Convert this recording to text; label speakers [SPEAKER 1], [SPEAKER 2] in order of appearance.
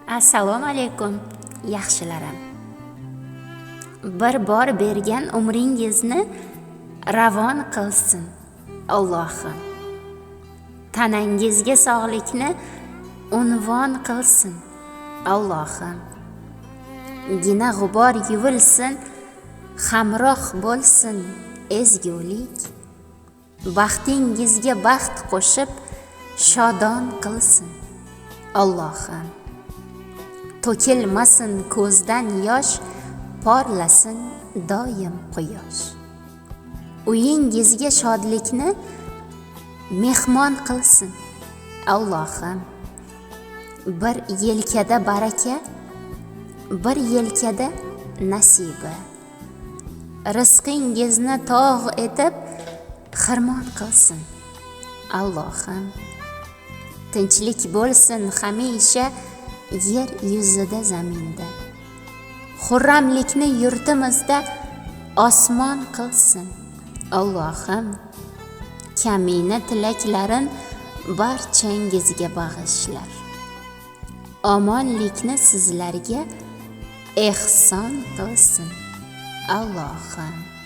[SPEAKER 1] Assalomu alaykum, yaxshilarim. Bir bor bergan umringizni ravon qilsin Allohim. Tanangizga sog'likni unvon qilsin Allohim. Gina g'ubor yuvilsin, hamroh bo'lsin ezgulik. Baxtingizga baxt qo'shib shodon qilsin Allohim. To'kilmasin ko'zdan yosh, porlasin doim quyosh. Uyingizga shodlikni mehmon qilsin Allohim. Bir yelkada baraka, bir yelkada nasiba. Rizqingizni tog' etib xirmon qilsin Allohim. Tinchlik bo'lsin hamisha yer yuzida zaminda. Xurramlikni yurtimizda osmon qilsin Allohim. Kamina tilaklarin barchangizga bag'ishlar. Omonlikni sizlarga ehson qilsin Allohim.